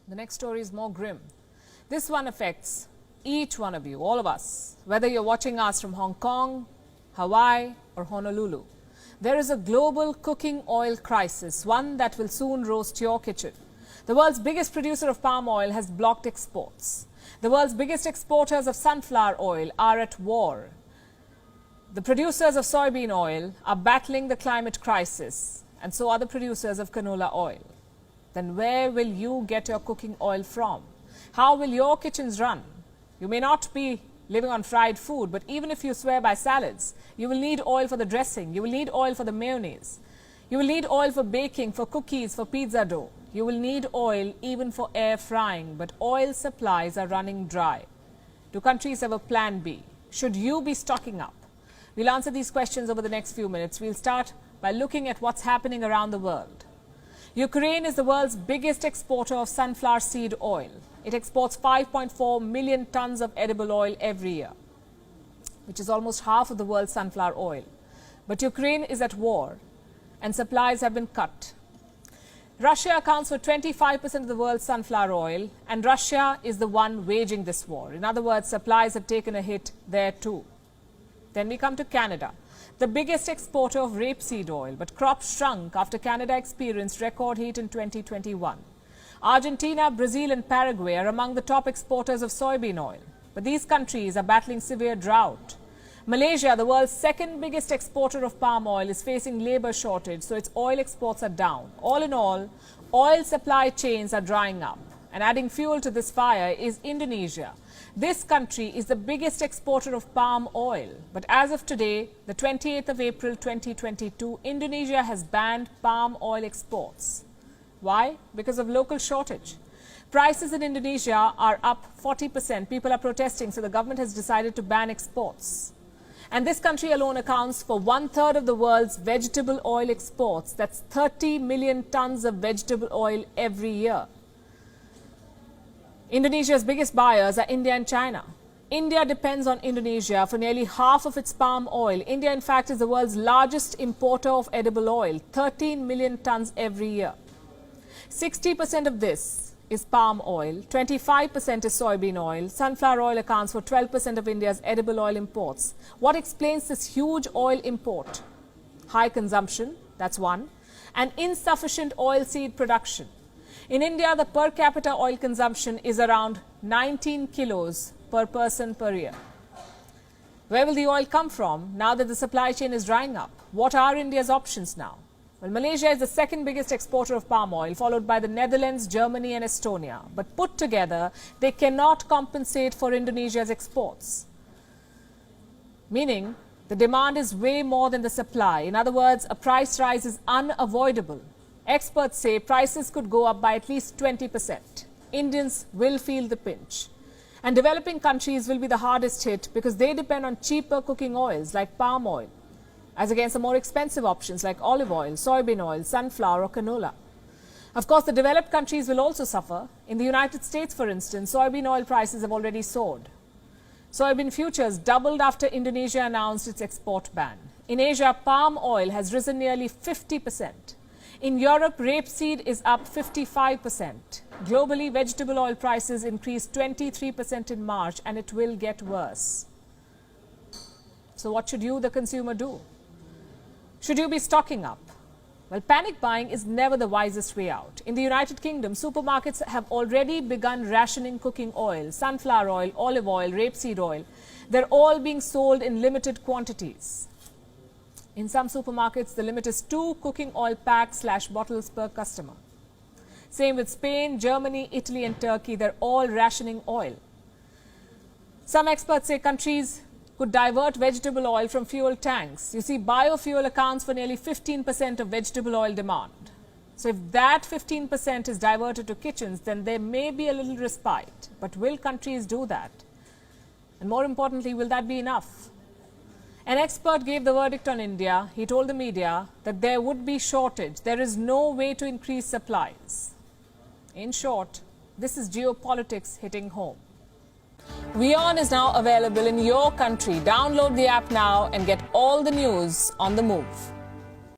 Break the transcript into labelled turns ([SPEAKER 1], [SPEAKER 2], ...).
[SPEAKER 1] The next story is more grim. This one affects each one of you, all of us, whether you're watching us from Hong Kong, Hawaii or Honolulu. There is a global cooking oil crisis, one that will soon roast your kitchen. The world's biggest producer of palm oil has blocked exports. The world's biggest exporters of sunflower oil are at war. The producers of soybean oil are battling the climate crisis, and so are the producers of canola oil. Then where will you get your cooking oil from? How will your kitchens run? You may not be living on fried food, but even if you swear by salads, you will need oil for the dressing, you will need oil for the mayonnaise, you will need oil for baking, for cookies, for pizza dough. You will need oil even for air frying, but oil supplies are running dry. Do countries have a plan B? Should you be stocking up? We'll answer these questions over the next few minutes. We'll start by looking at what's happening around the world. Ukraine is the world's biggest exporter of sunflower seed oil. It exports 5.4 million tons of edible oil every year, which is almost half of the world's sunflower oil. But Ukraine is at war and supplies have been cut. Russia accounts for 25% of the world's sunflower oil, and Russia is the one waging this war. In other words, supplies have taken a hit there too. Then we come to Canada, the biggest exporter of rapeseed oil, but crops shrunk after Canada experienced record heat in 2021. Argentina, Brazil and Paraguay are among the top exporters of soybean oil, but these countries are battling severe drought. Malaysia, the world's second biggest exporter of palm oil, is facing labor shortage, so its oil exports are down. All in all, oil supply chains are drying up. And adding fuel to this fire is Indonesia. This country is the biggest exporter of palm oil. But as of today, the 28th of April 2022, Indonesia has banned palm oil exports. Why? Because of local shortage. Prices in Indonesia are up 40%. People are protesting, so the government has decided to ban exports. And this country alone accounts for 1/3 of the world's vegetable oil exports. That's 30 million tons of vegetable oil every year. Indonesia's biggest buyers are India and China. India depends on Indonesia for nearly half of its palm oil. India, in fact, is the world's largest importer of edible oil, 13 million tons every year. 60% of this is palm oil, 25% is soybean oil. Sunflower oil accounts for 12% of India's edible oil imports. What explains this huge oil import? High consumption, that's one, and insufficient oilseed production. In India, the per capita oil consumption is around 19 kilos per person per year. Where will the oil come from now that the supply chain is drying up? What are India's options now? Well, Malaysia is the second biggest exporter of palm oil, followed by the Netherlands, Germany and Estonia. But put together, they cannot compensate for Indonesia's exports. Meaning, the demand is way more than the supply. In other words, a price rise is unavoidable. Experts say prices could go up by at least 20%. Indians will feel the pinch. And developing countries will be the hardest hit because they depend on cheaper cooking oils like palm oil, as against the more expensive options like olive oil, soybean oil, sunflower or canola. Of course, the developed countries will also suffer. In the United States, for instance, soybean oil prices have already soared. Soybean futures doubled after Indonesia announced its export ban. In Asia, palm oil has risen nearly 50%. In Europe, rapeseed is up 55%. Globally, vegetable oil prices increased 23% in March, and it will get worse. So what should you, the consumer, do? Should you be stocking up? Well, panic buying is never the wisest way out. In the United Kingdom, supermarkets have already begun rationing cooking oil, sunflower oil, olive oil, rapeseed oil. They're all being sold in limited quantities. In some supermarkets, the limit is 2 cooking oil packs/bottles per customer. Same with Spain, Germany, Italy and Turkey. They're all rationing oil. Some experts say countries could divert vegetable oil from fuel tanks. You see, biofuel accounts for nearly 15% of vegetable oil demand. So if that 15% is diverted to kitchens, then there may be a little respite. But will countries do that? And more importantly, will that be enough? An expert gave the verdict on India. He told the media that there would be shortage. There is no way to increase supplies. In short, this is geopolitics hitting home. WION is now available in your country. Download the app now and get all the news on the move.